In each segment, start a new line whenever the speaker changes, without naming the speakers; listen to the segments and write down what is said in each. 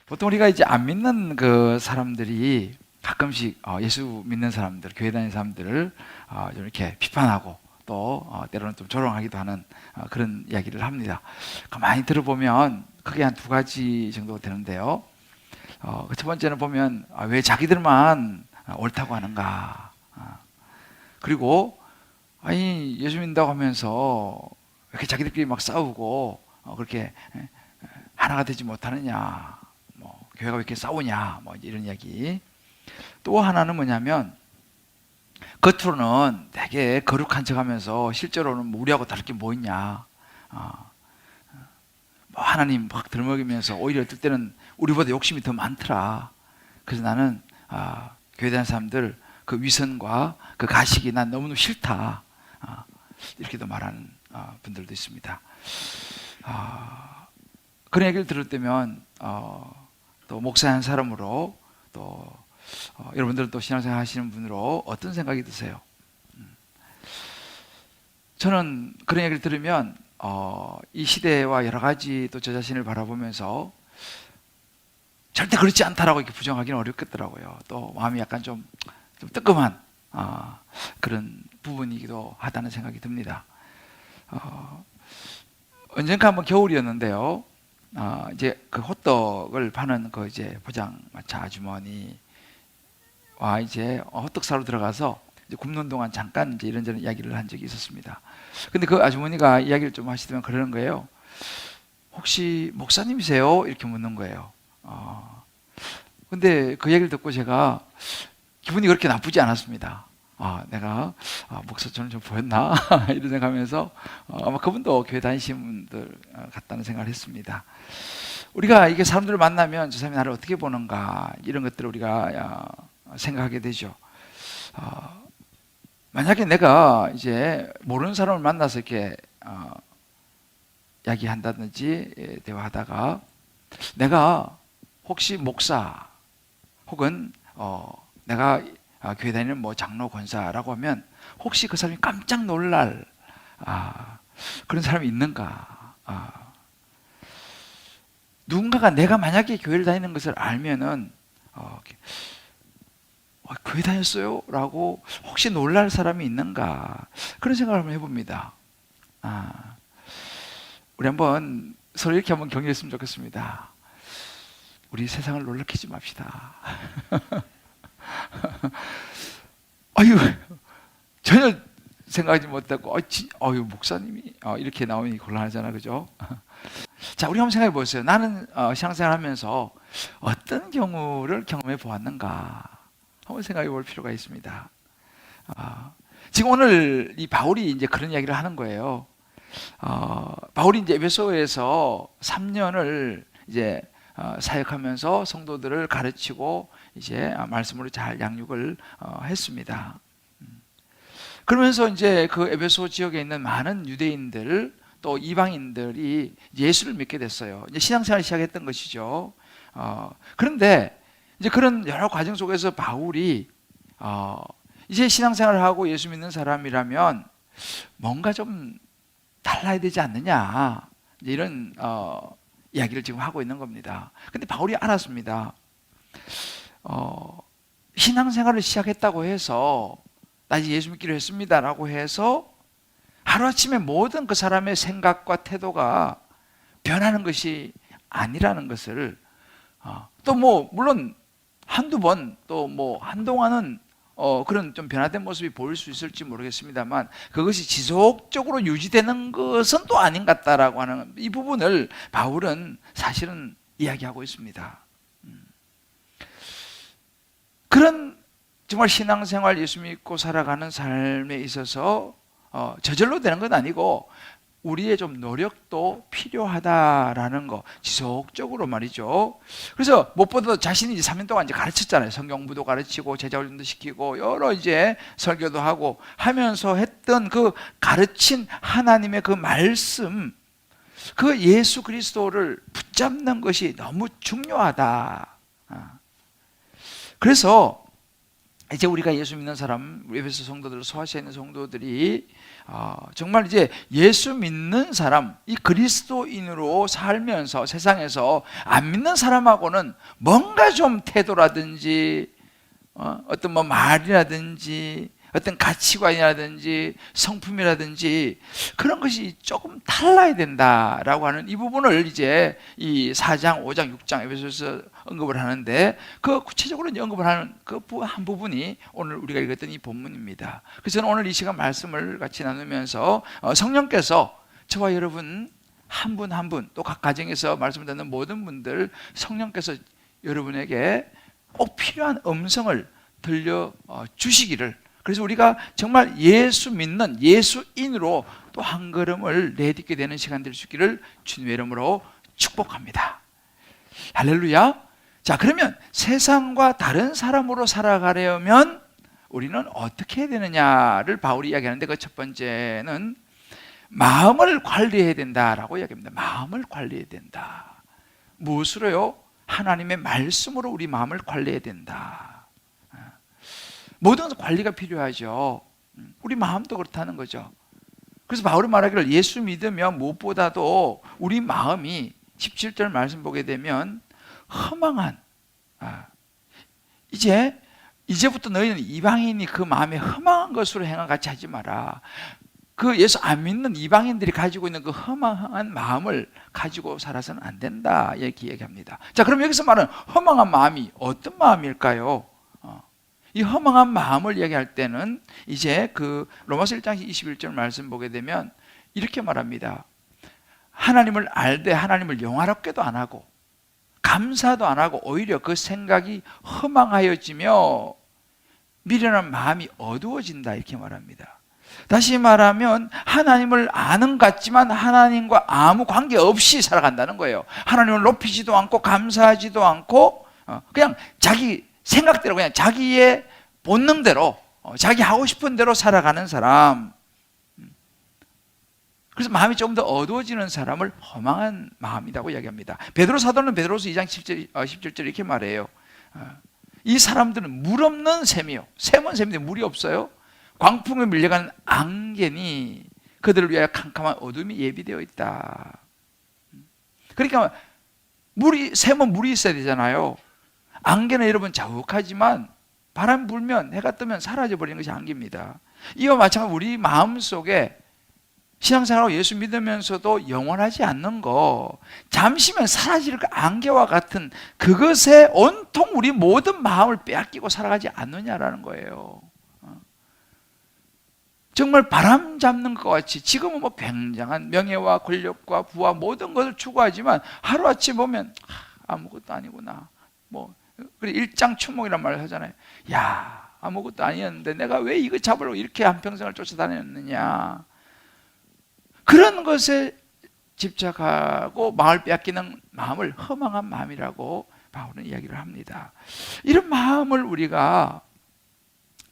보통 우리가 이제 안 믿는 그 사람들이 가끔씩 예수 믿는 사람들, 교회 다니는 사람들을 좀 이렇게 비판하고 또 때로는 좀 조롱하기도 하는 그런 이야기를 합니다. 가만히 들어보면 크게 한 두 가지 정도 되는데요. 첫 번째는 보면 왜 자기들만 옳다고 하는가. 그리고 아니 예수 믿는다고 하면서 왜 이렇게 자기들끼리 막 싸우고 그렇게 하나가 되지 못하느냐. 뭐 교회가 왜 이렇게 싸우냐. 뭐 이런 이야기. 또 하나는 뭐냐면 겉으로는 되게 거룩한 척하면서 실제로는 뭐 우리하고 다를 게 뭐 있냐. 뭐 하나님 막 들먹이면서 오히려 어떨 때는 우리보다 욕심이 더 많더라. 그래서 나는 교회 다니는 사람들 그 위선과 그 가식이 난 너무너무 싫다. 이렇게도 말하는 분들도 있습니다. 그런 얘기를 들을 때면 또 목사 한 사람으로 또 여러분들은 또 신앙생활 하시는 분으로 어떤 생각이 드세요? 저는 그런 얘기를 들으면 이 시대와 여러 가지 또 저 자신을 바라보면서 절대 그렇지 않다라고 이렇게 부정하기는 어렵겠더라고요. 또 마음이 약간 좀 뜨끔한 그런 부분이기도 하다는 생각이 듭니다. 언젠가 한번 겨울이었는데요. 이제 그 호떡을 파는 그 이제 포장마차 아주머니와 이제 호떡 사러 들어가서 이제 굽는 동안 잠깐 이제 이런저런 이야기를 한 적이 있었습니다. 근데 그 아주머니가 이야기를 좀 하시더면 그러는 거예요. 혹시 목사님이세요? 이렇게 묻는 거예요. 근데 그 얘기를 듣고 제가 기분이 그렇게 나쁘지 않았습니다. 내가 목사처럼 좀 보였나? 이런 생각하면서 아마 그분도 교회 다니시는 분들 같다는 생각을 했습니다. 우리가 이게 사람들을 만나면 저 사람이 나를 어떻게 보는가 이런 것들을 우리가 생각하게 되죠. 만약에 내가 이제 모르는 사람을 만나서 이렇게 이야기한다든지 대화하다가 내가 혹시 목사 혹은 내가 교회 다니는 뭐 장로 권사라고 하면 혹시 그 사람이 깜짝 놀랄 그런 사람이 있는가? 누군가가 내가 만약에 교회를 다니는 것을 알면은 교회 다녔어요? 라고 혹시 놀랄 사람이 있는가? 그런 생각을 한번 해봅니다. 우리 한번 서로 이렇게 한번 격려했으면 좋겠습니다. 우리 세상을 놀라키지 맙시다. 아유, 전혀 생각하지 못하고, 목사님이 이렇게 나오니 곤란하잖아, 그죠? 자, 우리 한번 생각해 보세요. 나는 신앙생활 하면서 어떤 경우를 경험해 보았는가? 한번 생각해 볼 필요가 있습니다. 지금 오늘 이 바울이 이제 그런 이야기를 하는 거예요. 바울이 이제 에베소에서 3년을 이제 사역하면서 성도들을 가르치고 이제 말씀으로 잘 양육을 했습니다. 그러면서 이제 그 에베소 지역에 있는 많은 유대인들 또 이방인들이 예수를 믿게 됐어요. 이제 신앙생활을 시작했던 것이죠. 그런데 이제 그런 여러 과정 속에서 바울이 이제 신앙생활을 하고 예수 믿는 사람이라면 뭔가 좀 달라야 되지 않느냐 이런 이야기를 지금 하고 있는 겁니다. 근데 바울이 알았습니다. 신앙생활을 시작했다고 해서 나 이제 예수 믿기로 했습니다라고 해서 하루아침에 모든 그 사람의 생각과 태도가 변하는 것이 아니라는 것을 또 뭐 물론 한두 번 또 뭐 한동안은 그런 좀 변화된 모습이 보일 수 있을지 모르겠습니다만 그것이 지속적으로 유지되는 것은 또 아닌 것 같다라고 하는 이 부분을 바울은 사실은 이야기하고 있습니다. 그런 정말 신앙생활 예수 믿고 살아가는 삶에 있어서 저절로 되는 건 아니고 우리의 좀 노력도 필요하다라는 거 지속적으로 말이죠. 그래서 무엇보다 자신이 이제 3년 동안 이제 가르쳤잖아요. 성경 공부도 가르치고 제자 훈련도 시키고 여러 이제 설교도 하고 하면서 했던 그 가르친 하나님의 그 말씀, 그 예수 그리스도를 붙잡는 것이 너무 중요하다. 그래서 이제 우리가 예수 믿는 사람, 에베소 성도들, 소아시아에 있는 성도들이 정말 이제 예수 믿는 사람, 이 그리스도인으로 살면서 세상에서 안 믿는 사람하고는 뭔가 좀 태도라든지 어떤 뭐 말이라든지 어떤 가치관이라든지 성품이라든지 그런 것이 조금 달라야 된다라고 하는 이 부분을 이제 이 4장, 5장, 6장 에베소서 언급을 하는데 그 구체적으로 이제 언급을 하는 그 한 부분이 오늘 우리가 읽었던 이 본문입니다. 그래서 저는 오늘 이 시간 말씀을 같이 나누면서 성령께서 저와 여러분 한 분 한 분 또 각 가정에서 말씀을 듣는 모든 분들 성령께서 여러분에게 꼭 필요한 음성을 들려 주시기를, 그래서 우리가 정말 예수 믿는 예수인으로 또 한 걸음을 내딛게 되는 시간 될 수 있기를 주님의 이름으로 축복합니다. 할렐루야. 자, 그러면 세상과 다른 사람으로 살아가려면 우리는 어떻게 해야 되느냐를 바울이 이야기하는데 그 첫 번째는 마음을 관리해야 된다라고 이야기합니다. 마음을 관리해야 된다. 무엇으로요? 하나님의 말씀으로 우리 마음을 관리해야 된다. 모든 관리가 필요하죠. 우리 마음도 그렇다는 거죠. 그래서 바울이 말하기를 예수 믿으면 무엇보다도 우리 마음이 17절 말씀 보게 되면 허망한 이제부터 너희는 이방인이 그 마음에 허망한 것으로 행한 같이 하지 마라. 그 예수 안 믿는 이방인들이 가지고 있는 그 허망한 마음을 가지고 살아서는 안 된다 이렇게 얘기합니다. 자, 그럼 여기서 말하는 허망한 마음이 어떤 마음일까요? 이 허망한 마음을 얘기할 때는 이제 그 로마서 1장 21절 말씀 보게 되면 이렇게 말합니다. 하나님을 알되 하나님을 영화롭게도 안 하고 감사도 안 하고 오히려 그 생각이 허망하여지며 미련한 마음이 어두워진다 이렇게 말합니다. 다시 말하면 하나님을 아는 것 같지만 하나님과 아무 관계없이 살아간다는 거예요. 하나님을 높이지도 않고 감사하지도 않고 그냥 자기 생각대로 그냥 자기의 본능대로 자기 하고 싶은 대로 살아가는 사람, 그래서 마음이 좀 더 어두워지는 사람을 허망한 마음이라고 이야기합니다. 베드로 사도는 베드로서 2장 17절 이렇게 말해요. 이 사람들은 물 없는 샘이요, 샘은 샘인데 물이 없어요. 광풍에 밀려가는 안개니 그들을 위하여 캄캄한 어둠이 예비되어 있다. 그러니까 샘은 물이 있어야 되잖아요. 안개는 여러분 자욱하지만 바람 불면 해가 뜨면 사라져버리는 것이 안개입니다. 이와 마찬가지로 우리 마음속에 신앙생활하고 예수 믿으면서도 영원하지 않는 거, 잠시면 사라질 그 안개와 같은 그것에 온통 우리 모든 마음을 빼앗기고 살아가지 않느냐라는 거예요. 정말 바람 잡는 것 같이 지금은 뭐 굉장한 명예와 권력과 부와 모든 것을 추구하지만 하루아침에 보면 아무것도 아니구나. 뭐 그래 일장춘몽이란 말을 하잖아요. 야, 아무것도 아니었는데 내가 왜 이거 잡으려고 이렇게 한평생을 쫓아다녔느냐. 그런 것에 집착하고 마음을 빼앗기는 마음을 허망한 마음이라고 바울은 이야기를 합니다. 이런 마음을 우리가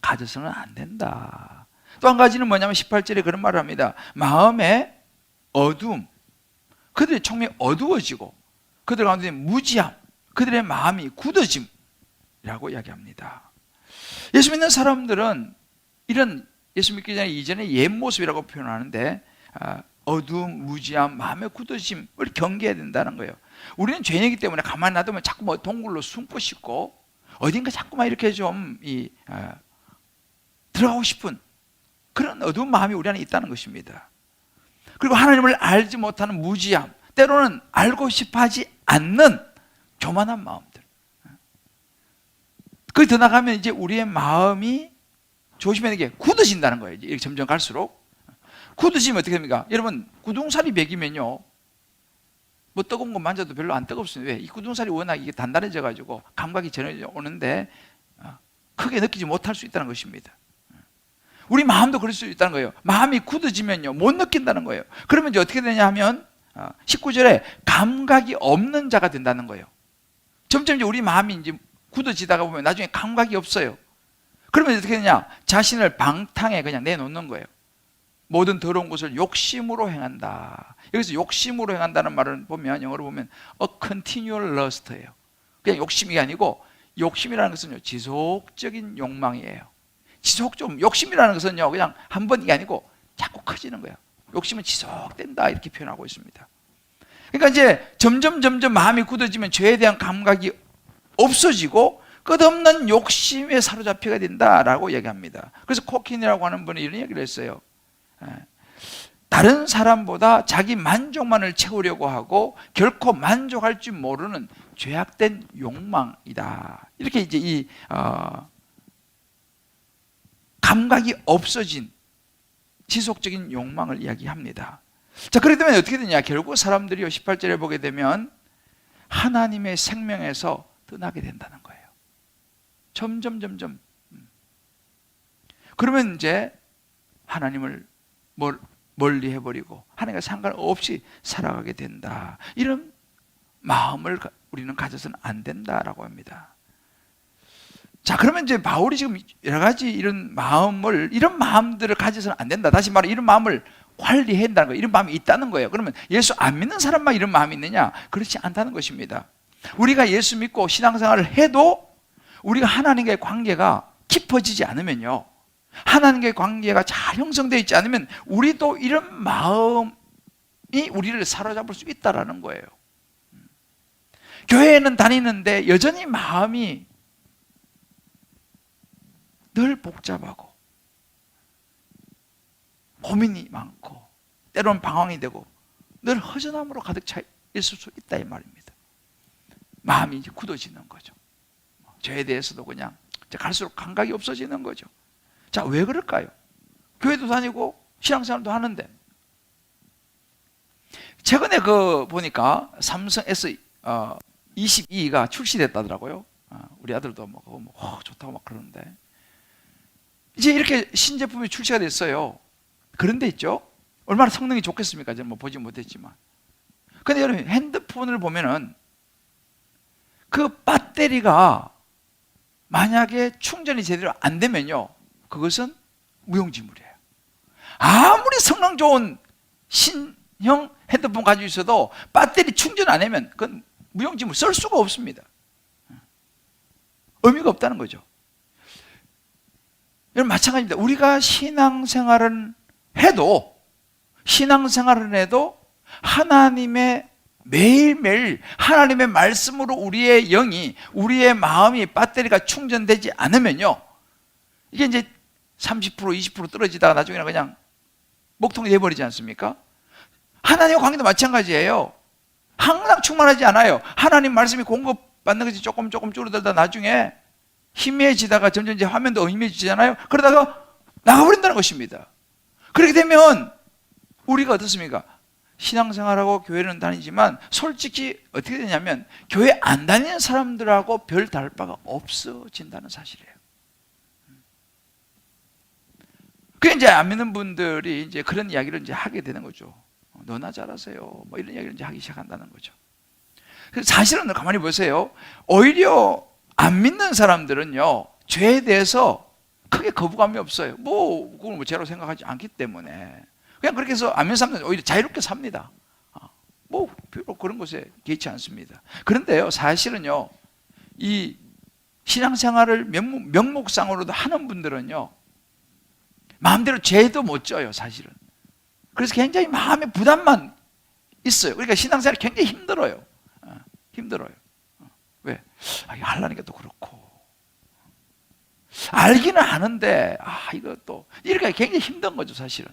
가져서는 안 된다. 또 한 가지는 뭐냐면 18절에 그런 말을 합니다. 마음의 어두움, 그들의 총명이 어두워지고 그들 가운데 무지함, 그들의 마음이 굳어짐이라고 이야기합니다. 예수 믿는 사람들은 이런 예수 믿기 전에 이전의 옛 모습이라고 표현하는데 어두움, 무지함, 마음의 굳어짐을 경계해야 된다는 거예요. 우리는 죄인이기 때문에 가만히 놔두면 자꾸 뭐 동굴로 숨고 싶고 어딘가 자꾸만 이렇게 좀 들어가고 싶은 그런 어두운 마음이 우리 안에 있다는 것입니다. 그리고 하나님을 알지 못하는 무지함, 때로는 알고 싶어 하지 않는 교만한 마음들. 거기 더 나가면 이제 우리의 마음이 조심해야 되게 굳어진다는 거예요. 이렇게 점점 갈수록. 굳어지면 어떻게 됩니까? 여러분, 구둥살이 배기면요, 뭐 뜨거운 거 만져도 별로 안 뜨겁습니다. 왜? 이 구둥살이 워낙 이게 단단해져가지고 감각이 전해져 오는데 크게 느끼지 못할 수 있다는 것입니다. 우리 마음도 그럴 수 있다는 거예요. 마음이 굳어지면요, 못 느낀다는 거예요. 그러면 이제 어떻게 되냐 하면 19절에 감각이 없는 자가 된다는 거예요. 점점 이제 우리 마음이 이제 굳어지다가 보면 나중에 감각이 없어요. 그러면 어떻게 되냐? 자신을 방탕에 그냥 내놓는 거예요. 모든 더러운 것을 욕심으로 행한다. 여기서 욕심으로 행한다는 말을 보면 영어로 보면 a continual lust예요. 그냥 욕심이 아니고 욕심이라는 것은요, 지속적인 욕망이에요. 욕심이라는 것은요, 그냥 한 번이 아니고 자꾸 커지는 거예요. 욕심은 지속된다, 이렇게 표현하고 있습니다. 그러니까 이제 점점 마음이 굳어지면 죄에 대한 감각이 없어지고 끝없는 욕심에 사로잡히게 된다라고 얘기합니다. 그래서 코킨이라고 하는 분이 이런 얘기를 했어요. 다른 사람보다 자기 만족만을 채우려고 하고 결코 만족할 줄 모르는 죄악된 욕망이다. 이렇게 이제 이 감각이 없어진 지속적인 욕망을 이야기합니다. 자, 그렇게 되면 어떻게 되냐? 결국 사람들이 18절에 보게 되면 하나님의 생명에서 떠나게 된다는 거예요. 점점. 그러면 이제 하나님을 멀리 해버리고 하나님과 상관없이 살아가게 된다. 이런 마음을 우리는 가져서는 안 된다라고 합니다. 자, 그러면 이제 바울이 지금 여러 가지 이런 마음들을 가져서는 안 된다. 다시 말해, 이런 마음을 관리해야 한다는 거예요. 이런 마음이 있다는 거예요. 그러면 예수 안 믿는 사람만 이런 마음이 있느냐? 그렇지 않다는 것입니다. 우리가 예수 믿고 신앙생활을 해도 우리가 하나님과의 관계가 깊어지지 않으면요, 하나님과의 관계가 잘 형성되어 있지 않으면 우리도 이런 마음이 우리를 사로잡을 수 있다는 거예요. 교회에는 다니는데 여전히 마음이 늘 복잡하고 고민이 많고 때로는 방황이 되고 늘 허전함으로 가득 차 있을 수 있다, 이 말입니다. 마음이 이제 굳어지는 거죠. 죄에 대해서도 그냥 갈수록 감각이 없어지는 거죠. 자, 왜 그럴까요? 교회도 다니고 신앙생활도 하는데. 최근에 보니까 삼성 S22가 출시됐다더라고요. 우리 아들도 좋다고 막 그러는데, 이제 이렇게 신제품이 출시가 됐어요. 그런데 있죠, 얼마나 성능이 좋겠습니까? 저는 보지 못했지만. 근데 여러분, 핸드폰을 보면은 그 배터리가 만약에 충전이 제대로 안 되면요, 그것은 무용지물이에요. 아무리 성능 좋은 신형 핸드폰 가지고 있어도 배터리 충전 안 하면 그건 무용지물, 쓸 수가 없습니다. 의미가 없다는 거죠. 여러분, 마찬가지입니다. 우리가 신앙생활을 해도 하나님의 매일매일 하나님의 말씀으로 우리의 영이, 우리의 마음이 배터리가 충전되지 않으면요, 이게 이제 30% 20% 떨어지다가 나중에는 그냥 목통이 돼버리지 않습니까? 하나님과 관계도 마찬가지예요. 항상 충만하지 않아요. 하나님 말씀이 공급받는 것이 조금 줄어들다 나중에 희미해지다가 점점 이제 화면도 희미해지잖아요. 그러다가 나가버린다는 것입니다. 그렇게 되면 우리가 어떻습니까? 신앙생활하고 교회는 다니지만 솔직히 어떻게 되냐면 교회 안 다니는 사람들하고 별 다를 바가 없어진다는 사실이에요. 그 이제 안 믿는 분들이 이제 그런 이야기를 이제 하게 되는 거죠. 너나 잘하세요, 이런 이야기를 이제 하기 시작한다는 거죠. 그래서 사실은 가만히 보세요. 오히려 안 믿는 사람들은요, 죄에 대해서 크게 거부감이 없어요. 그걸 죄로 생각하지 않기 때문에 그냥 그렇게 해서 안 믿는 사람들은 오히려 자유롭게 삽니다. 별로 그런 것에 개의치 않습니다. 그런데요, 사실은요, 이 신앙생활을 명목상으로도 하는 분들은요, 마음대로 죄도 못 져요, 사실은. 그래서 굉장히 마음의 부담만 있어요. 그러니까 신앙생활이 굉장히 힘들어요. 왜? 이거 하려니까 또 그렇고, 알기는 아는데 이것도 이렇게 굉장히 힘든 거죠, 사실은.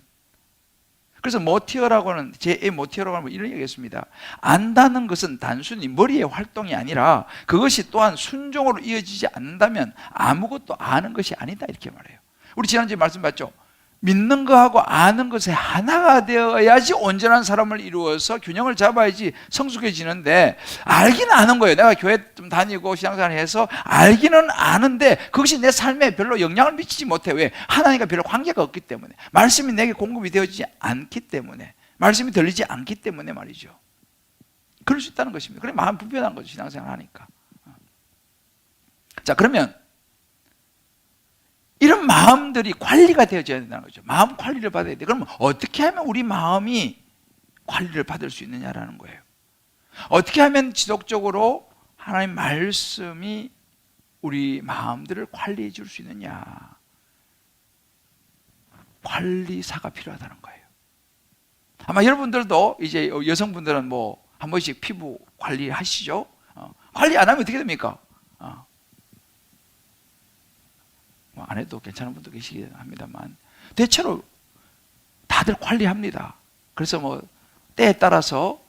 그래서 모티어라고는, 제 모티어라고 하는 이런 얘기가 있습니다. 안다는 것은 단순히 머리의 활동이 아니라 그것이 또한 순종으로 이어지지 않는다면 아무것도 아는 것이 아니다, 이렇게 말해요. 우리 지난주에 말씀 봤죠? 믿는 거하고 아는 것에 하나가 되어야지 온전한 사람을 이루어서 균형을 잡아야지 성숙해지는데, 알기는 아는 거예요. 내가 교회 좀 다니고 신앙생활 해서 알기는 아는데 그것이 내 삶에 별로 영향을 미치지 못해. 왜? 하나님과 별로 관계가 없기 때문에, 말씀이 내게 공급이 되어지지 않기 때문에, 말씀이 들리지 않기 때문에 말이죠. 그럴 수 있다는 것입니다. 그래, 마음 불편한 거죠, 신앙생활 하니까. 자, 그러면 이런 마음들이 관리가 되어져야 된다는 거죠. 마음 관리를 받아야 돼. 그러면 어떻게 하면 우리 마음이 관리를 받을 수 있느냐라는 거예요. 어떻게 하면 지속적으로 하나님 말씀이 우리 마음들을 관리해 줄 수 있느냐? 관리사가 필요하다는 거예요. 아마 여러분들도 이제 여성분들은 뭐 한 번씩 피부 관리하시죠? 관리 안 하면 어떻게 됩니까? 뭐 안 해도 괜찮은 분도 계시긴 합니다만 대체로 다들 관리합니다. 그래서 뭐 때에 따라서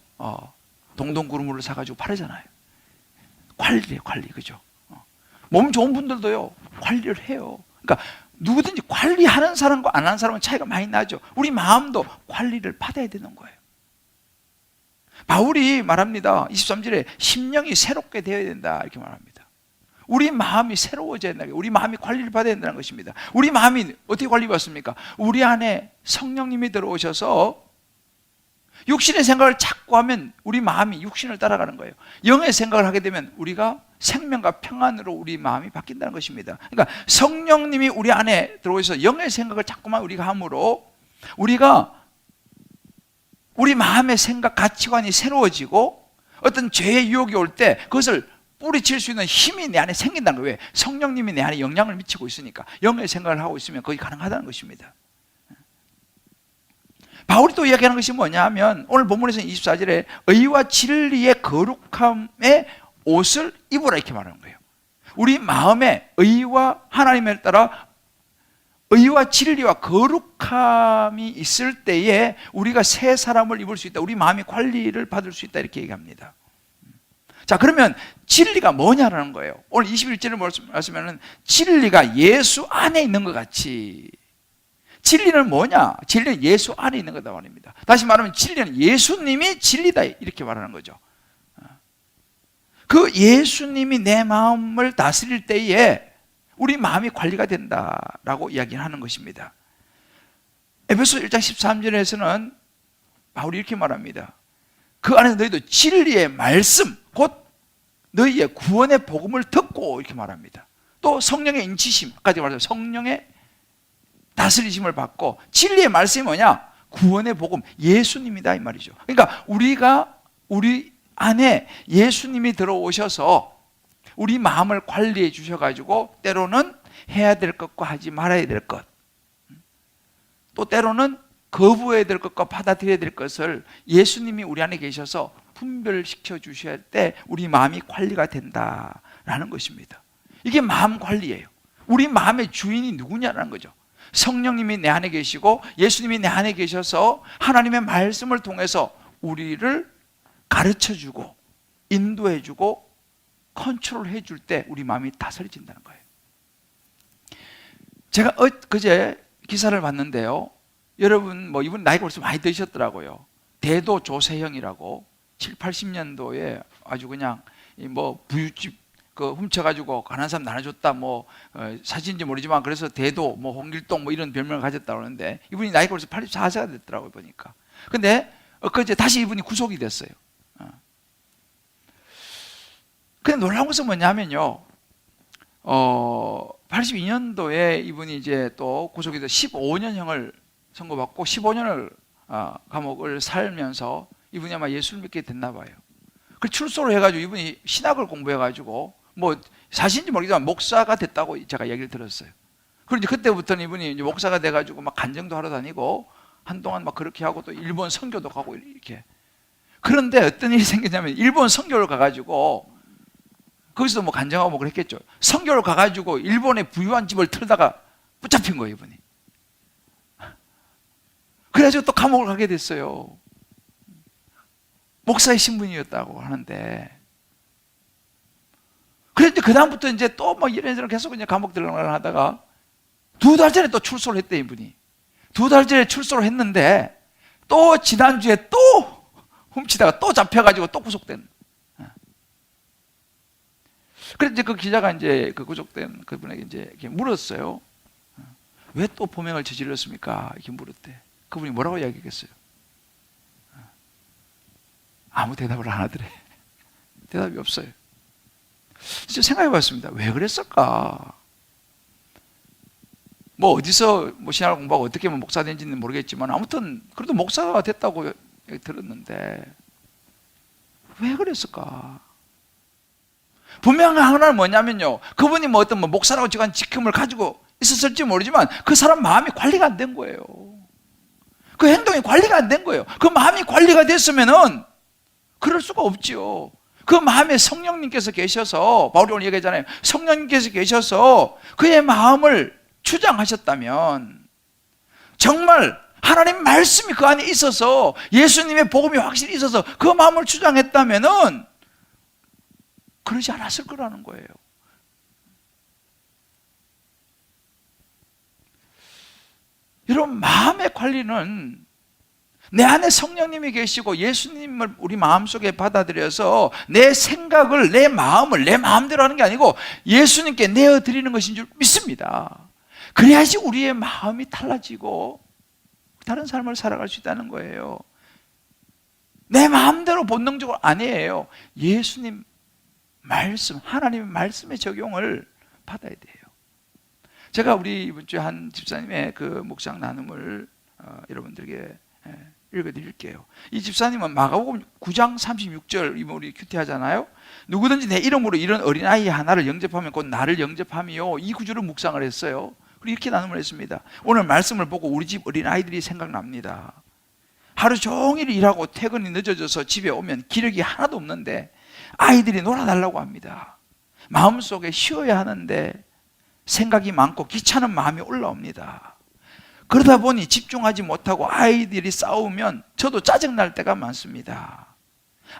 동동구름물을 사가지고 바르잖아요. 관리해요, 관리. 그죠? 몸 좋은 분들도요 관리를 해요. 그러니까 누구든지 관리하는 사람과 안 하는 사람은 차이가 많이 나죠. 우리 마음도 관리를 받아야 되는 거예요. 바울이 말합니다. 23절에 심령이 새롭게 되어야 된다 이렇게 말합니다. 우리 마음이 새로워져야 된다. 우리 마음이 관리를 받아야 된다는 것입니다. 우리 마음이 어떻게 관리받습니까? 우리 안에 성령님이 들어오셔서 육신의 생각을 자꾸 하면 우리 마음이 육신을 따라가는 거예요. 영의 생각을 하게 되면 우리가 생명과 평안으로 우리 마음이 바뀐다는 것입니다. 그러니까 성령님이 우리 안에 들어오셔서 영의 생각을 자꾸만 우리가 함으로 우리가 우리 마음의 생각, 가치관이 새로워지고 어떤 죄의 유혹이 올 때 그것을 뿌리칠 수 있는 힘이 내 안에 생긴다는 거예요. 왜? 성령님이 내 안에 영향을 미치고 있으니까. 영의 생각을 하고 있으면 그게 가능하다는 것입니다. 바울이 또 이야기하는 것이 뭐냐 하면 오늘 본문에서는 24절에 의와 진리의 거룩함의 옷을 입으라 이렇게 말하는 거예요. 우리 마음에 의와 하나님을 따라 의와 진리와 거룩함이 있을 때에 우리가 새 사람을 입을 수 있다. 우리 마음이 관리를 받을 수 있다 이렇게 얘기합니다. 자, 그러면 진리가 뭐냐라는 거예요. 오늘 21절을 말씀하시면 진리가 예수 안에 있는 것 같이. 진리는 뭐냐? 진리는 예수 안에 있는 거다 말입니다. 다시 말하면 진리는 예수님이 진리다 이렇게 말하는 거죠. 그 예수님이 내 마음을 다스릴 때에 우리 마음이 관리가 된다라고 이야기하는 것입니다. 에베소 1장 13절에서는 바울이 이렇게 말합니다. 그 안에서 너희도 진리의 말씀 곧 너희의 구원의 복음을 듣고 이렇게 말합니다. 또 성령의 인치심, 아까 말했죠. 성령의 다스리심을 받고 진리의 말씀이 뭐냐? 구원의 복음, 예수님이다 이 말이죠. 그러니까 우리 안에 예수님이 들어오셔서 우리 마음을 관리해 주셔가지고 때로는 해야 될 것과 하지 말아야 될 것, 또 때로는 거부해야 될 것과 받아들여야 될 것을 예수님이 우리 안에 계셔서 분별시켜 주셔야 할 때 우리 마음이 관리가 된다라는 것입니다. 이게 마음 관리예요. 우리 마음의 주인이 누구냐라는 거죠. 성령님이 내 안에 계시고 예수님이 내 안에 계셔서 하나님의 말씀을 통해서 우리를 가르쳐주고 인도해주고 컨트롤해 줄 때 우리 마음이 다스려진다는 거예요. 제가 그제 기사를 봤는데요. 여러분 뭐 이분 나이가 벌써 많이 드셨더라고요. 대도 조세형이라고 7, 80년도에 아주 그냥 뭐 부잣집 훔쳐가지고 가난한 사람 나눠줬다 뭐 사실인지 모르지만 그래서 대도 뭐 홍길동 뭐 이런 별명을 가졌다고 하는데 이분이 나이가 벌써 84세가 됐더라고요 보니까. 근데 엊그제 다시 이분이 구속이 됐어요. 근데 놀라운 것은 뭐냐면요. 82년도에 이분이 이제 또 구속이 돼서 15년형을 선고받고 15년을 감옥을 살면서 이분이 아마 예수를 믿게 됐나 봐요. 그 출소를 해가지고 이분이 신학을 공부해가지고 뭐 사실인지 모르겠지만 목사가 됐다고 제가 얘기를 들었어요. 그런데 그때부터는 이분이 이제 목사가 돼가지고 막 간증도 하러 다니고 한동안 막 그렇게 하고 또 일본 선교도 가고 이렇게. 그런데 어떤 일이 생겼냐면 일본 선교를 가가지고 거기서도 뭐 간증하고 뭐 그랬겠죠. 선교를 가가지고 일본의 부유한 집을 털다가 붙잡힌 거예요, 이분이. 그래가지고 또 감옥을 가게 됐어요. 목사의 신분이었다고 하는데. 그런데 그다음부터 이제 또 뭐 이런저런 계속 이제 감옥 들어가려 하다가 2달 전에 또 출소를 했대, 이분이. 2달 전에 출소를 했는데 또 지난주에 또 훔치다가 또 잡혀가지고 또 구속된. 그래서 이제 그 기자가 이제 그 구속된 그분에게 이제 이렇게 물었어요. 왜 또 범행을 저질렀습니까? 이렇게 물었대. 그분이 뭐라고 이야기했겠어요? 아무 대답을 안 하더래. 대답이 없어요. 진짜 생각해 봤습니다. 왜 그랬을까? 뭐 어디서 뭐 신학을 공부하고 어떻게 하면 목사 된지는 모르겠지만 아무튼 그래도 목사가 됐다고 들었는데 왜 그랬을까? 분명한 하나는 뭐냐면요, 그분이 뭐 어떤 목사라고 직함을 가지고 있었을지 모르지만 그 사람 마음이 관리가 안 된 거예요. 그 행동이 관리가 안 된 거예요. 그 마음이 관리가 됐으면은 그럴 수가 없지요. 그 마음에 성령님께서 계셔서, 바울이 오늘 얘기하잖아요. 성령님께서 계셔서 그의 마음을 주장하셨다면, 정말 하나님 말씀이 그 안에 있어서 예수님의 복음이 확실히 있어서 그 마음을 주장했다면은 그러지 않았을 거라는 거예요. 여러분, 마음의 관리는 내 안에 성령님이 계시고 예수님을 우리 마음속에 받아들여서 내 생각을, 내 마음을 내 마음대로 하는 게 아니고 예수님께 내어드리는 것인 줄 믿습니다. 그래야지 우리의 마음이 달라지고 다른 삶을 살아갈 수 있다는 거예요. 내 마음대로 본능적으로 아니에요. 예수님 말씀, 하나님의 말씀의 적용을 받아야 돼요. 제가 우리 이번 주에 한 집사님의 그 묵상 나눔을 여러분들에게 읽어드릴게요. 이 집사님은 마가복음 9장 36절, 우리 큐티하잖아요. 누구든지 내 이름으로 이런 어린아이 하나를 영접하면 곧 나를 영접함이요, 이 구절을 묵상을 했어요. 그리고 이렇게 나눔을 했습니다. 오늘 말씀을 보고 우리 집 어린아이들이 생각납니다. 하루 종일 일하고 퇴근이 늦어져서 집에 오면 기력이 하나도 없는데 아이들이 놀아달라고 합니다. 마음속에 쉬어야 하는데 생각이 많고 귀찮은 마음이 올라옵니다. 그러다 보니 집중하지 못하고 아이들이 싸우면 저도 짜증날 때가 많습니다.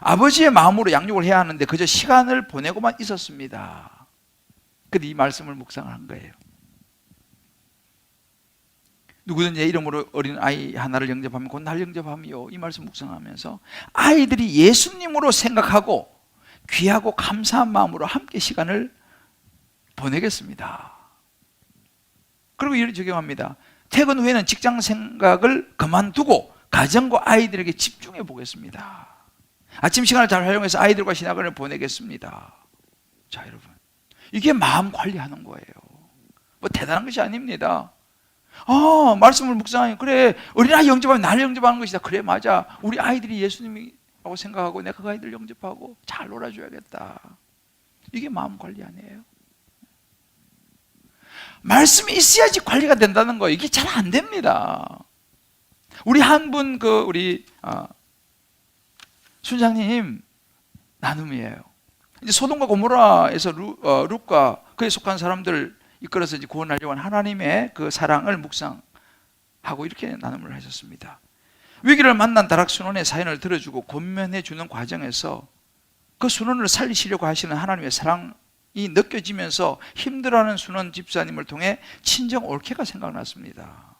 아버지의 마음으로 양육을 해야 하는데 그저 시간을 보내고만 있었습니다. 그런데 이 말씀을 묵상한 거예요. 누구든지 내 이름으로 어린 아이 하나를 영접하면 곧 날 영접함이요, 이 말씀 묵상하면서 아이들이 예수님으로 생각하고 귀하고 감사한 마음으로 함께 시간을 보내겠습니다. 그리고 이를 적용합니다. 퇴근 후에는 직장 생각을 그만두고 가정과 아이들에게 집중해 보겠습니다. 아침 시간을 잘 활용해서 아이들과 시간을 보내겠습니다. 자, 여러분, 이게 마음 관리하는 거예요. 뭐 대단한 것이 아닙니다. 말씀을 묵상하니, 그래, 어린아이 영접하면 나를 영접하는 것이다. 그래, 맞아. 우리 아이들이 예수님이라고 생각하고 내가 그 아이들 영접하고 잘 놀아줘야겠다. 이게 마음 관리 아니에요? 말씀이 있어야지 관리가 된다는 거예요. 이게 잘 안 됩니다. 우리 한 분, 우리 순장님 나눔이에요. 이제 소돔과 고모라에서 룻과 그에 속한 사람들 이끌어서 이제 구원하려고 하는 하나님의 그 사랑을 묵상하고 이렇게 나눔을 하셨습니다. 위기를 만난 다락 순원의 사연을 들어주고 권면해 주는 과정에서 그 순원을 살리시려고 하시는 하나님의 사랑이 느껴지면서 힘들어하는 순원 집사님을 통해 친정 올케가 생각났습니다.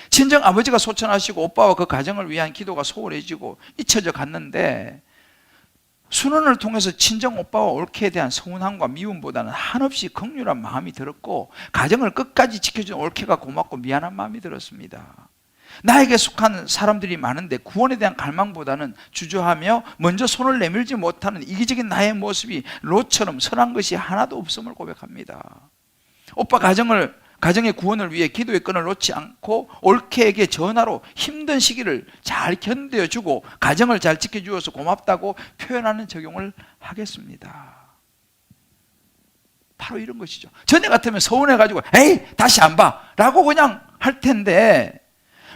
친정 아버지가 소천하시고 오빠와 그 가정을 위한 기도가 소홀해지고 잊혀져 갔는데, 순원을 통해서 친정 오빠와 올케에 대한 서운함과 미움보다는 한없이 긍휼한 마음이 들었고, 가정을 끝까지 지켜준 올케가 고맙고 미안한 마음이 들었습니다. 나에게 속한 사람들이 많은데 구원에 대한 갈망보다는 주저하며 먼저 손을 내밀지 못하는 이기적인 나의 모습이 롯처럼 선한 것이 하나도 없음을 고백합니다. 오빠 가정의 구원을 위해 기도의 끈을 놓지 않고 올케에게 전화로 힘든 시기를 잘 견뎌주고 가정을 잘 지켜주어서 고맙다고 표현하는 적용을 하겠습니다. 바로 이런 것이죠. 전에 같으면 서운해가지고 에이 다시 안 봐 라고 그냥 할 텐데,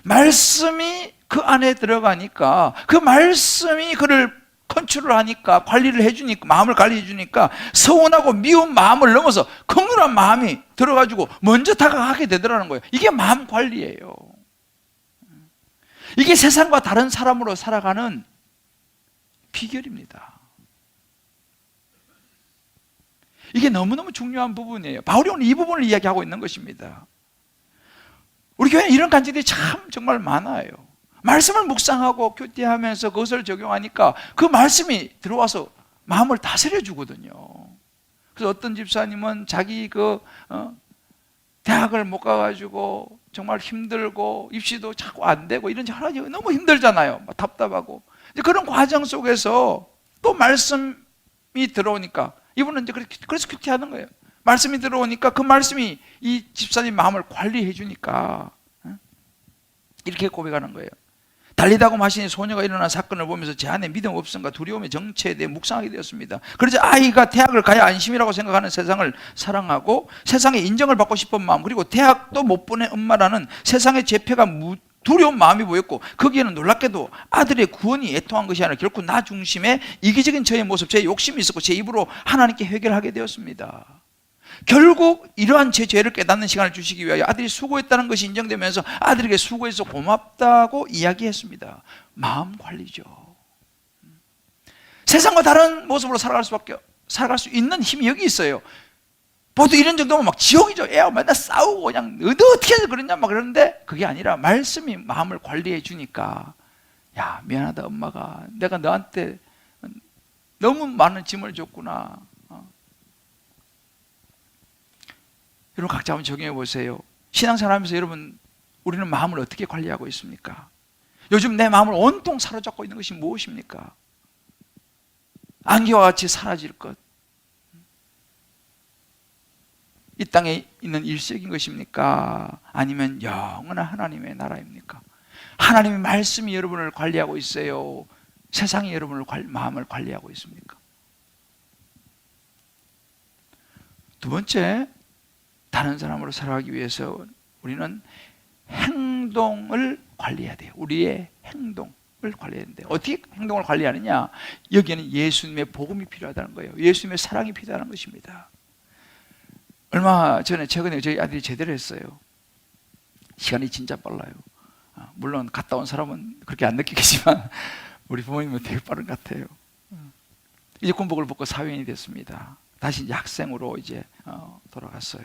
말씀이 그 안에 들어가니까, 그 말씀이 그를 컨트롤하니까, 관리를 해주니까, 마음을 관리해 주니까 서운하고 미운 마음을 넘어서 긍휼한 마음이 들어가지고 먼저 다가가게 되더라는 거예요. 이게 마음 관리예요. 이게 세상과 다른 사람으로 살아가는 비결입니다. 이게 너무너무 중요한 부분이에요. 바울이 오늘 이 부분을 이야기하고 있는 것입니다. 우리 교회는 이런 간증들이 참 정말 많아요. 말씀을 묵상하고 큐티하면서 그것을 적용하니까 그 말씀이 들어와서 마음을 다스려 주거든요. 그래서 어떤 집사님은 자기 대학을 못 가가지고 정말 힘들고 입시도 자꾸 안 되고 이런 하나님 너무 힘들잖아요. 답답하고. 그런 과정 속에서 또 말씀이 들어오니까 이분은 이제 그래서 큐티하는 거예요. 말씀이 들어오니까 그 말씀이 이 집사님 마음을 관리해 주니까 이렇게 고백하는 거예요. 달리다고 마시는 소녀가 일어난 사건을 보면서 제 안에 믿음 없음과 두려움의 정체에 대해 묵상하게 되었습니다. 그래서 아이가 대학을 가야 안심이라고 생각하는 세상을 사랑하고 세상의 인정을 받고 싶은 마음, 그리고 대학도 못 보낸 엄마라는 세상의 죄패가 두려운 마음이 보였고, 거기에는 놀랍게도 아들의 구원이 애통한 것이 아니라 결코 나 중심의 이기적인 저의 모습, 제 욕심이 있었고 제 입으로 하나님께 회개하게 되었습니다. 결국 이러한 제 죄를 깨닫는 시간을 주시기 위하여 아들이 수고했다는 것이 인정되면서 아들에게 수고해서 고맙다고 이야기했습니다. 마음 관리죠. 세상과 다른 모습으로 살아갈 수 있는 힘이 여기 있어요. 보통 이런 정도면 막 지옥이죠. 애하고 맨날 싸우고 그냥 어떻게 해서 그러냐 막 그러는데, 그게 아니라 말씀이 마음을 관리해 주니까, 야, 미안하다 엄마가, 내가 너한테 너무 많은 짐을 줬구나. 여러분 각자 한번 적용해 보세요. 신앙생활하면서 여러분, 우리는 마음을 어떻게 관리하고 있습니까? 요즘 내 마음을 온통 사로잡고 있는 것이 무엇입니까? 안개와 같이 사라질 것, 이 땅에 있는 일시적인 것입니까? 아니면 영원한 하나님의 나라입니까? 하나님의 말씀이 여러분을 관리하고 있어요? 세상이 여러분의 마음을 관리하고 있습니까? 두 번째, 다른 사람으로 살아가기 위해서 우리는 행동을 관리해야 돼요. 우리의 행동을 관리해야 되는데, 어떻게 행동을 관리하느냐? 여기에는 예수님의 복음이 필요하다는 거예요. 예수님의 사랑이 필요하다는 것입니다. 얼마 전에 최근에 저희 아들이 제대를 했어요. 시간이 진짜 빨라요. 물론 갔다 온 사람은 그렇게 안 느끼겠지만 우리 부모님은 되게 빠른 것 같아요. 이제 군복을 벗고 사회인이 됐습니다. 다시 이제 학생으로 이제 돌아갔어요.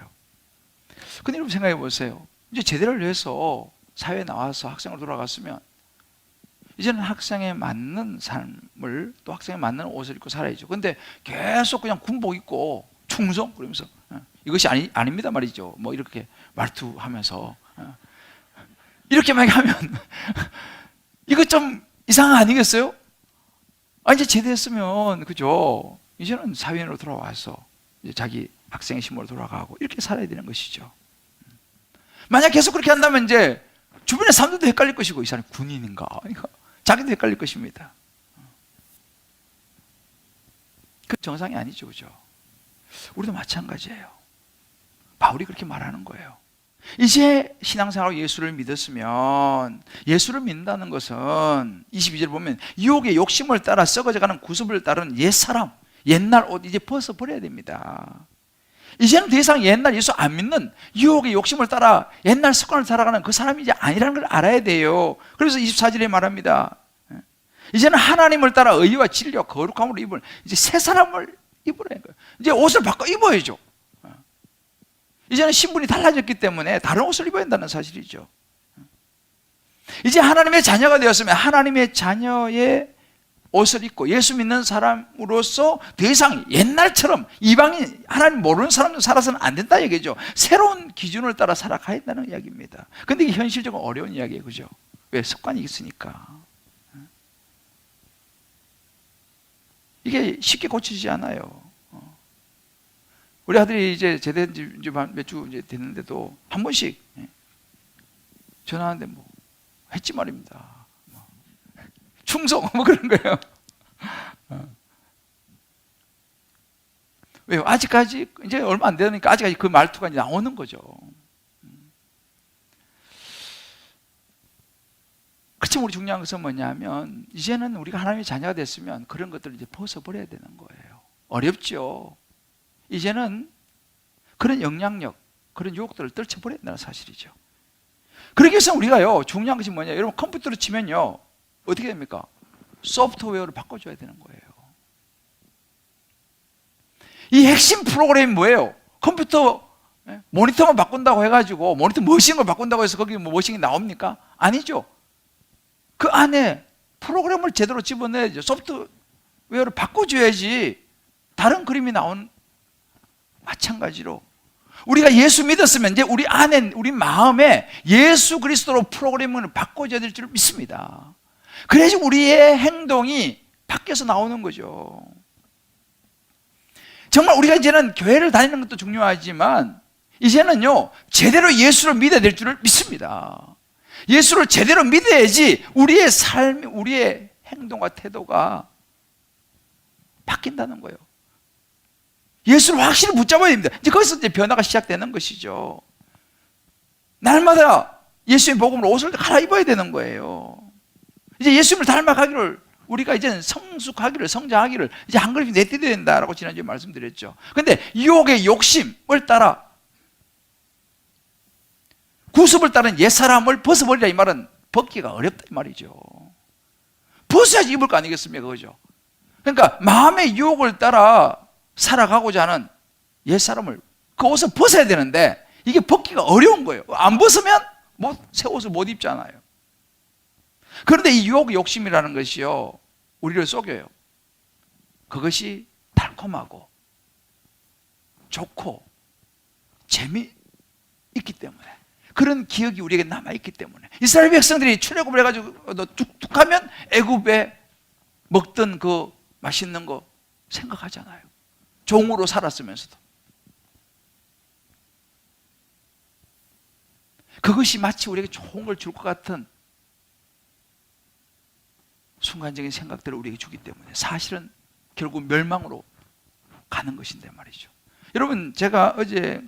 근데 여러분 생각해 보세요. 이제 제대를 해서 사회에 나와서 학생으로 돌아갔으면 이제는 학생에 맞는 삶을, 또 학생에 맞는 옷을 입고 살아야죠. 근데 계속 그냥 군복 입고 충성 그러면서 이것이 아닙니다 말이죠. 뭐 이렇게 말투하면서 이렇게만 하면 이거 좀 이상 아니겠어요? 이제 제대했으면, 그죠? 이제는 사회인으로 돌아와서 이제 자기 학생의 신분으로 돌아가고 이렇게 살아야 되는 것이죠. 만약 계속 그렇게 한다면 이제 주변의 사람들도 헷갈릴 것이고, 이 사람이 군인인가? 자기도 헷갈릴 것입니다. 그 정상이 아니죠, 그죠? 우리도 마찬가지예요. 바울이 그렇게 말하는 거예요. 이제 신앙생활로 예수를 믿었으면, 예수를 믿는다는 것은 22절 보면 유혹의 욕심을 따라 썩어져가는 구습을 따른 옛사람, 옛날 옷 이제 벗어버려야 됩니다. 이제는 더 이상 옛날 예수 안 믿는 유혹의 욕심을 따라 옛날 습관을 살아가는 그 사람이 이제 아니라는 걸 알아야 돼요. 그래서 24절에 말합니다. 이제는 하나님을 따라 의와 진리와 거룩함으로 입을 이제 새 사람을 입으라는 거예요. 이제 옷을 바꿔 입어야죠. 이제는 신분이 달라졌기 때문에 다른 옷을 입어야 한다는 사실이죠. 이제 하나님의 자녀가 되었으면 하나님의 자녀의 옷을 입고 예수 믿는 사람으로서 더 이상 옛날처럼 이방인, 하나님 모르는 사람도 살아서는 안 된다 얘기죠. 새로운 기준을 따라 살아가야 한다는 이야기입니다. 근데 이게 현실적으로 어려운 이야기예요, 그죠? 왜? 습관이 있으니까. 이게 쉽게 고치지 않아요. 우리 아들이 이제 제대한 지 몇 주 이제 됐는데도 한 번씩 전화하는데 뭐 했지 말입니다. 충성 뭐 그런 거예요. 왜요? 아직까지 이제 얼마 안 되니까 아직까지 그 말투가 이제 나오는 거죠. 그렇지만 우리 중요한 것은 뭐냐면, 이제는 우리가 하나님의 자녀가 됐으면 그런 것들을 이제 벗어버려야 되는 거예요. 어렵죠. 이제는 그런 영향력, 그런 유혹들을 떨쳐버려야 된다는 사실이죠. 그러기 위해서 우리가요, 중요한 것이 뭐냐, 여러분 컴퓨터로 치면요 어떻게 됩니까? 소프트웨어를 바꿔줘야 되는 거예요. 이 핵심 프로그램이 뭐예요? 컴퓨터 모니터만 바꾼다고 해가지고 모니터 머신을 바꾼다고 해서 거기 뭐 머신이 나옵니까? 아니죠. 그 안에 프로그램을 제대로 집어내야죠. 소프트웨어를 바꿔줘야지 다른 그림이 나온. 마찬가지로 우리가 예수 믿었으면 이제 우리 안에, 우리 마음에 예수 그리스도로 프로그램을 바꿔줘야 될 줄 믿습니다. 그래야지 우리의 행동이 밖에서 나오는 거죠. 정말 우리가 이제는 교회를 다니는 것도 중요하지만 이제는요 제대로 예수를 믿어야 될 줄을 믿습니다. 예수를 제대로 믿어야지 우리의 삶, 우리의 행동과 태도가 바뀐다는 거예요. 예수를 확실히 붙잡아야 됩니다. 이제 거기서 이제 변화가 시작되는 것이죠. 날마다 예수의 복음으로 옷을 갈아입어야 되는 거예요. 이제 예수님을 닮아가기를, 우리가 이제는 성숙하기를, 성장하기를 이제 한 걸음씩 내딛어야 된다라고 지난주에 말씀드렸죠. 근데 유혹의 욕심을 따라, 구습을 따른 옛사람을 벗어버리라, 이 말은 벗기가 어렵다 이 말이죠. 벗어야지 입을 거 아니겠습니까? 그죠? 그러니까 마음의 유혹을 따라 살아가고자 하는 옛사람을, 그 옷을 벗어야 되는데 이게 벗기가 어려운 거예요. 안 벗으면 새 옷을 못 입잖아요. 그런데 이 유혹 욕심이라는 것이요, 우리를 속여요. 그것이 달콤하고 좋고 재미있기 때문에, 그런 기억이 우리에게 남아있기 때문에, 이스라엘 백성들이 출애굽을 해가지고 툭툭 하면 애굽에 먹던 그 맛있는 거 생각하잖아요. 종으로 살았으면서도. 그것이 마치 우리에게 좋은 걸 줄 것 같은 순간적인 생각들을 우리에게 주기 때문에 사실은 결국 멸망으로 가는 것인데 말이죠. 여러분, 제가 어제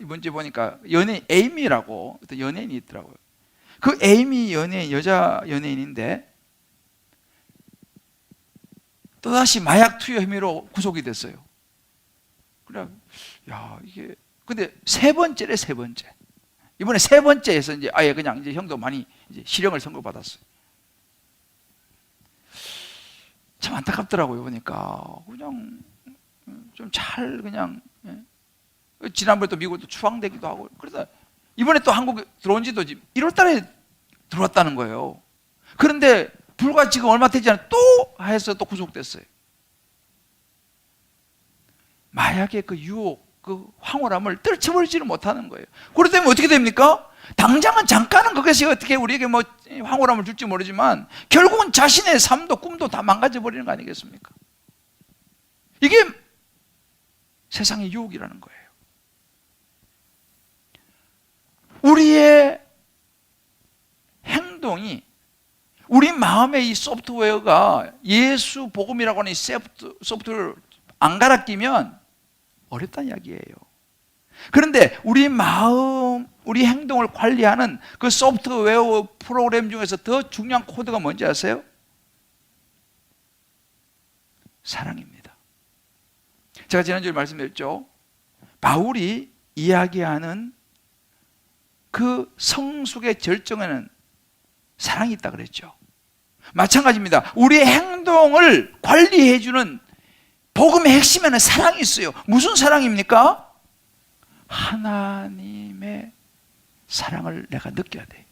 이번 주에 보니까 연예인 에이미라고 어떤 연예인이 있더라고요. 그 에이미 연예인, 여자 연예인인데 또다시 마약 투여 혐의로 구속이 됐어요. 그래, 야, 이게 근데 세 번째래, 세 번째. 이번에 세 번째에서 이제 아예 그냥 이제 형도 많이 이제 실형을 선고받았어요. 참 안타깝더라고요. 보니까 그냥 좀 잘 그냥, 예? 지난번에 또 미국도 추방되기도 하고, 그러다 이번에 또 한국에 들어온 지도 지금 1월 달에 들어왔다는 거예요. 그런데 불과 지금 얼마 되지 않아 또 해서 또 구속됐어요. 마약의 그 유혹, 그 황홀함을 떨쳐버리지를 못하는 거예요. 그렇기 때문에 어떻게 됩니까? 당장은 잠깐은 그것이 어떻게 우리에게 뭐 황홀함을 줄지 모르지만 결국은 자신의 삶도 꿈도 다 망가져 버리는 거 아니겠습니까? 이게 세상의 유혹이라는 거예요. 우리의 행동이, 우리 마음의 이 소프트웨어가 예수 복음이라고 하는 이 소프트웨어를 안 갈아 끼면 어렵다는 이야기예요. 그런데 우리 마음, 우리 행동을 관리하는 그 소프트웨어 프로그램 중에서 더 중요한 코드가 뭔지 아세요? 사랑입니다. 제가 지난주에 말씀드렸죠. 바울이 이야기하는 그 성숙의 절정에는 사랑이 있다 그랬죠. 마찬가지입니다. 우리의 행동을 관리해주는 복음의 핵심에는 사랑이 있어요. 무슨 사랑입니까? 하나님의 사랑을 내가 느껴야 돼.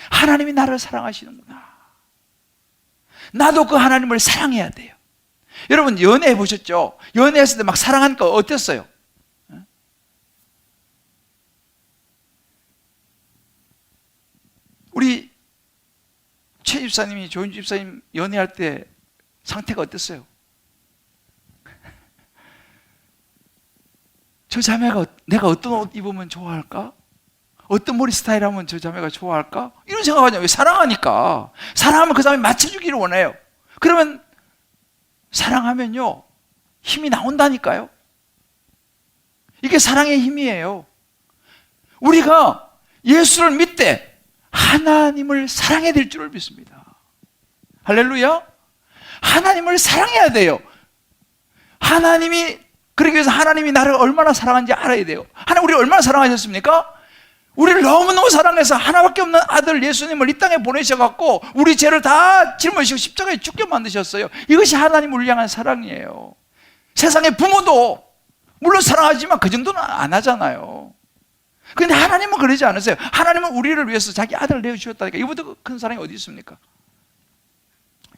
하나님이 나를 사랑하시는구나. 나도 그 하나님을 사랑해야 돼요. 여러분, 연애해 보셨죠? 연애했을 때 막 사랑하니까 어땠어요? 우리 최 집사님이, 조윤주 집사님 연애할 때 상태가 어땠어요? 저 자매가 내가 어떤 옷 입으면 좋아할까? 어떤 머리 스타일 하면 저 자매가 좋아할까? 이런 생각하잖아요. 왜? 사랑하니까. 사랑하면 그 사람이 맞춰주기를 원해요. 그러면 사랑하면요, 힘이 나온다니까요. 이게 사랑의 힘이에요. 우리가 예수를 믿되 하나님을 사랑해야 될 줄을 믿습니다. 할렐루야. 하나님을 사랑해야 돼요. 하나님이, 그러기 위해서 하나님이 나를 얼마나 사랑하는지 알아야 돼요. 하나님 우리를 얼마나 사랑하셨습니까? 우리를 너무너무 사랑해서 하나밖에 없는 아들 예수님을 이 땅에 보내셔갖고 우리 죄를 다 짊어지시고 십자가에 죽게 만드셨어요. 이것이 하나님 우리를 향한 사랑이에요. 세상의 부모도 물론 사랑하지만 그 정도는 안 하잖아요. 그런데 하나님은 그러지 않으세요. 하나님은 우리를 위해서 자기 아들을 내어주셨다니까. 이보다 큰 사랑이 어디 있습니까?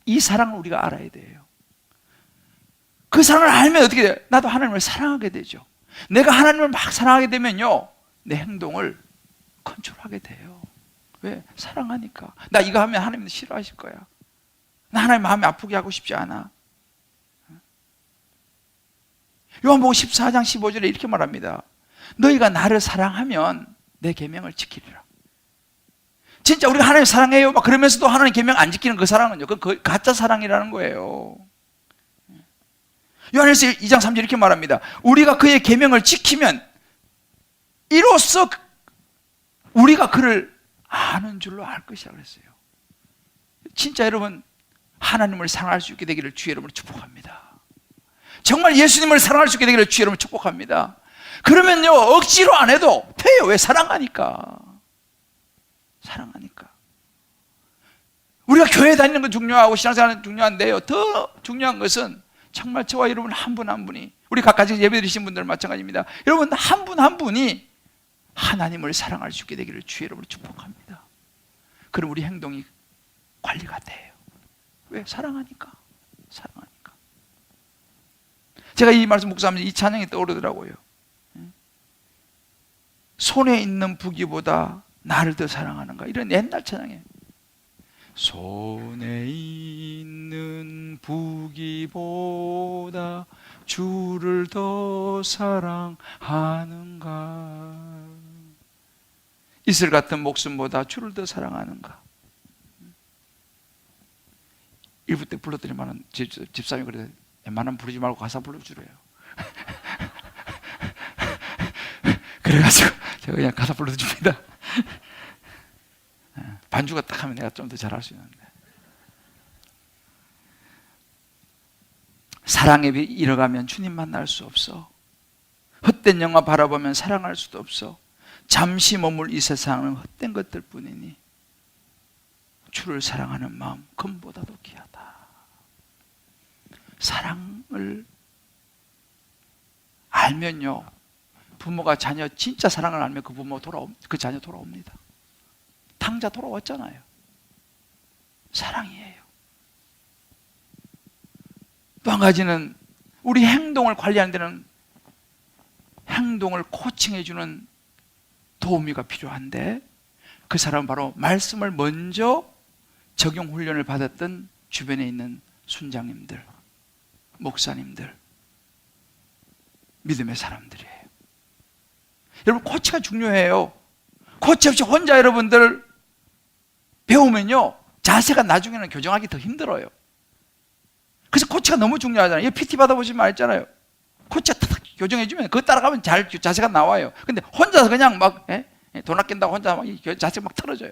이 사랑을 우리가 알아야 돼요. 그 사랑을 알면 어떻게 돼요? 나도 하나님을 사랑하게 되죠. 내가 하나님을 막 사랑하게 되면요, 내 행동을 컨트롤하게 돼요. 왜? 사랑하니까. 나 이거 하면 하나님은 싫어하실 거야. 나 하나님 마음이 아프게 하고 싶지 않아. 요한복음 14장 15절에 이렇게 말합니다. 너희가 나를 사랑하면 내 계명을 지키리라. 진짜 우리가 하나님 사랑해요 막 그러면서도 하나님 계명 안 지키는 그 사랑은요, 그 가짜 사랑이라는 거예요. 요한일서 2장 3절 이렇게 말합니다. 우리가 그의 계명을 지키면 이로써 우리가 그를 아는 줄로 알 것이라 그랬어요. 진짜 여러분 하나님을 사랑할 수 있게 되기를 주의 이름으로 축복합니다. 정말 예수님을 사랑할 수 있게 되기를 주의 이름으로 축복합니다. 그러면요 억지로 안 해도 돼요. 왜? 사랑하니까. 사랑하니까. 우리가 교회 다니는 건 중요하고 신앙생활은 중요한데요, 더 중요한 것은 정말 저와 여러분 한 분 한 분이, 우리 각가지 예배드리신 분들 마찬가지입니다. 여러분 한 분 한 분이 하나님을 사랑할 수 있게 되기를 주의 이름으로 축복합니다. 그럼 우리 행동이 관리가 돼요. 왜? 사랑하니까. 사랑하니까. 제가 이 말씀 묵상하면서 이 찬양이 떠오르더라고요. 손에 있는 부기보다 나를 더 사랑하는가, 이런 옛날 찬양이에요. 손에 있는 부기보다 주를 더 사랑하는가, 이슬 같은 목숨보다 주를 더 사랑하는가. 일부 때 불러드리면 집사님이 그래요. 웬만하면 부르지 말고 가사 불러주래요. 그래가지고 제가 그냥 가사 불러줍니다. 반주가 딱 하면 내가 좀 더 잘할 수 있는데. 사랑에 이뤄가면 주님 만날 수 없어. 헛된 영화 바라보면 사랑할 수도 없어. 잠시 머물 이 세상은 헛된 것들 뿐이니 주를 사랑하는 마음 금보다도 귀하다. 사랑을 알면요, 부모가 자녀 진짜 사랑을 알면 그 부모 그 자녀 돌아옵니다. 당자 돌아왔잖아요. 사랑이에요. 또 한 가지는 우리 행동을 관리하는 데는 행동을 코칭해주는 도우미가 필요한데, 그 사람은 바로 말씀을 먼저 적용 훈련을 받았던 주변에 있는 순장님들, 목사님들, 믿음의 사람들이에요. 여러분 코치가 중요해요. 코치 없이 혼자 여러분들 배우면요 자세가 나중에는 교정하기 더 힘들어요. 그래서 코치가 너무 중요하잖아요. PT 받아보시면 알잖아요. 코치가 탁 교정해주면 그거 따라가면 잘 자세가 나와요. 근데 혼자서 그냥 막 돈 아낀다고 혼자 막 자세가 막 틀어져요.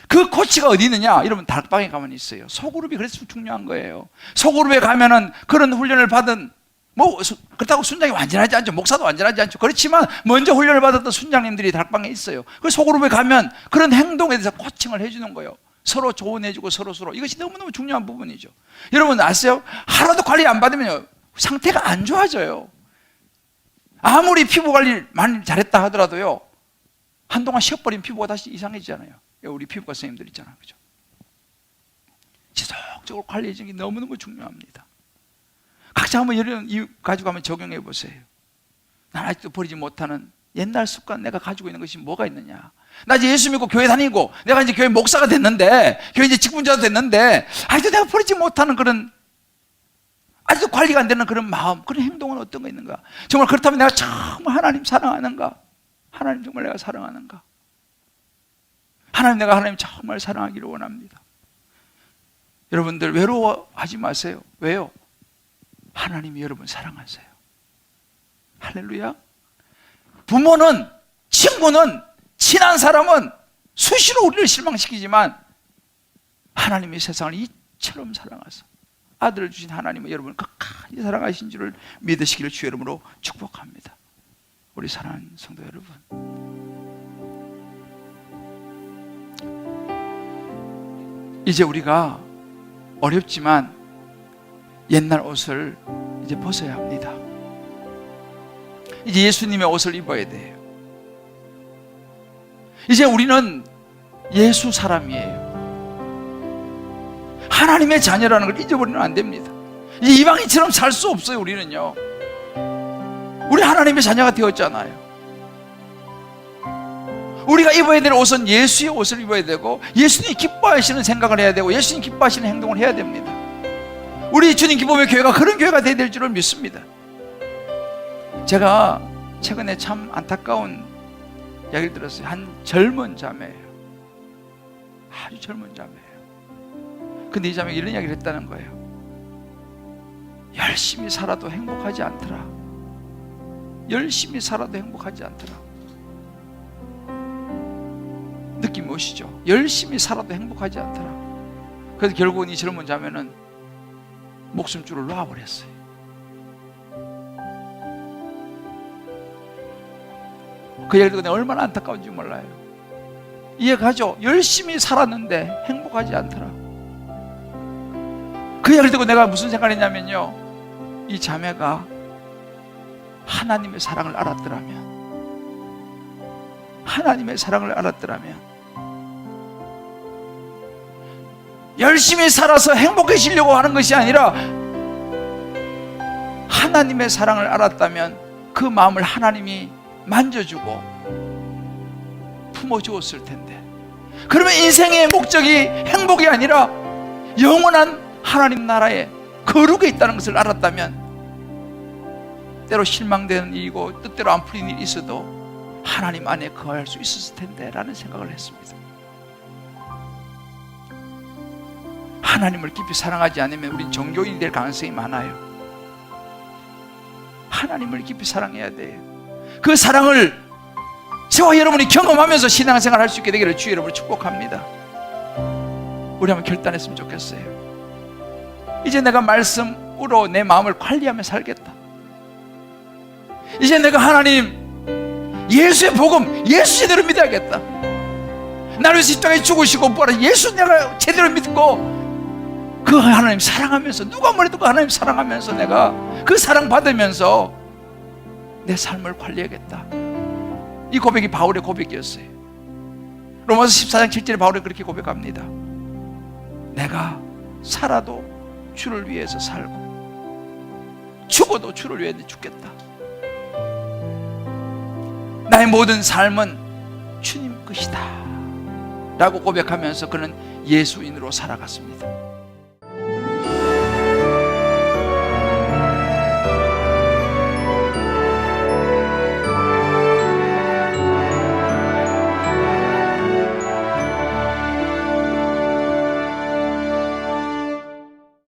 그 코치가 어디 있느냐? 여러분 다락방에 가면 있어요. 소그룹이 그래서 중요한 거예요. 소그룹에 가면은 그런 훈련을 받은, 뭐 그렇다고 순장이 완전하지 않죠. 목사도 완전하지 않죠. 그렇지만 먼저 훈련을 받았던 순장님들이 다락방에 있어요. 그 소그룹에 가면 그런 행동에 대해서 코칭을 해주는 거예요. 서로 조언해주고 서로 이것이 너무너무 중요한 부분이죠. 여러분 아세요? 하나도 관리 안 받으면 상태가 안 좋아져요. 아무리 피부 관리 많이 잘했다 하더라도요, 한동안 쉬어버린 피부가 다시 이상해지잖아요. 우리 피부과 선생님들 있잖아요, 그죠? 지속적으로 관리해 주는 게 너무너무 중요합니다. 각자 한번 이런 이유 가지고 한번 적용해 보세요. 난 아직도 버리지 못하는 옛날 습관, 내가 가지고 있는 것이 뭐가 있느냐? 나 이제 예수 믿고 교회 다니고 내가 이제 교회 목사가 됐는데, 교회 이제 직분자도 됐는데 아직도 내가 버리지 못하는 그런, 아직도 관리가 안 되는 그런 마음, 그런 행동은 어떤 거 있는가? 정말 그렇다면 내가 정말 하나님 사랑하는가? 하나님 정말 내가 사랑하는가? 하나님 정말 사랑하기를 원합니다. 여러분들 외로워하지 마세요. 왜요? 하나님이 여러분 사랑하세요. 할렐루야. 부모는, 친구는, 친한 사람은 수시로 우리를 실망시키지만 하나님이 세상을 이처럼 사랑하사 아들을 주신 하나님은 여러분을 끝까지 사랑하신 줄을 믿으시기를 주의 이름으로 축복합니다. 우리 사랑하는 성도 여러분, 이제 우리가 어렵지만 옛날 옷을 이제 벗어야 합니다. 이제 예수님의 옷을 입어야 돼요. 이제 우리는 예수 사람이에요. 하나님의 자녀라는 걸 잊어버리면 안 됩니다. 이제 이방인처럼 살 수 없어요. 우리는요, 우리 하나님의 자녀가 되었잖아요. 우리가 입어야 될 옷은 예수의 옷을 입어야 되고, 예수님이 기뻐하시는 생각을 해야 되고, 예수님 기뻐하시는 행동을 해야 됩니다. 우리 주님 기쁨의 교회가 그런 교회가 되어야 될 줄을 믿습니다. 제가 최근에 참 안타까운 이야기를 들었어요. 한 젊은 자매예요. 아주 젊은 자매예요. 근데 이 자매가 이런 이야기를 했다는 거예요. 열심히 살아도 행복하지 않더라. 열심히 살아도 행복하지 않더라. 느낌이 오시죠? 열심히 살아도 행복하지 않더라. 그래서 결국은 이 젊은 자매는 목숨줄을 놓아버렸어요. 그 얘기를 듣고 내가 얼마나 안타까운지 몰라요. 이해가죠? 열심히 살았는데 행복하지 않더라. 그 얘기를 듣고 내가 무슨 생각을 했냐면요, 이 자매가 하나님의 사랑을 알았더라면, 하나님의 사랑을 알았더라면 열심히 살아서 행복해지려고 하는 것이 아니라 하나님의 사랑을 알았다면 그 마음을 하나님이 만져주고 품어주었을 텐데, 그러면 인생의 목적이 행복이 아니라 영원한 하나님 나라에 거룩에 있다는 것을 알았다면 때로 실망되는 일이고 뜻대로 안 풀리는 일이 있어도 하나님 안에 거할 수 있었을 텐데 라는 생각을 했습니다. 하나님을 깊이 사랑하지 않으면 우린 종교인이 될 가능성이 많아요. 하나님을 깊이 사랑해야 돼요. 그 사랑을 저와 여러분이 경험하면서 신앙생활 할 수 있게 되기를 주 여러분을 축복합니다. 우리 한번 결단했으면 좋겠어요. 이제 내가 말씀으로 내 마음을 관리하며 살겠다. 이제 내가 하나님 예수의 복음, 예수 제대로 믿어야겠다. 나를 위해서 이 땅에 죽으시고 부활하신 예수 내가 제대로 믿고 그 하나님 사랑하면서, 누가 뭐래도 그 하나님 사랑하면서 내가 그 사랑 받으면서 내 삶을 관리해야겠다. 이 고백이 바울의 고백이었어요. 로마서 14장 7절에 바울이 그렇게 고백합니다. 내가 살아도 주를 위해서 살고 죽어도 주를 위해 죽겠다. 나의 모든 삶은 주님 것이다 라고 고백하면서 그는 예수인으로 살아갔습니다.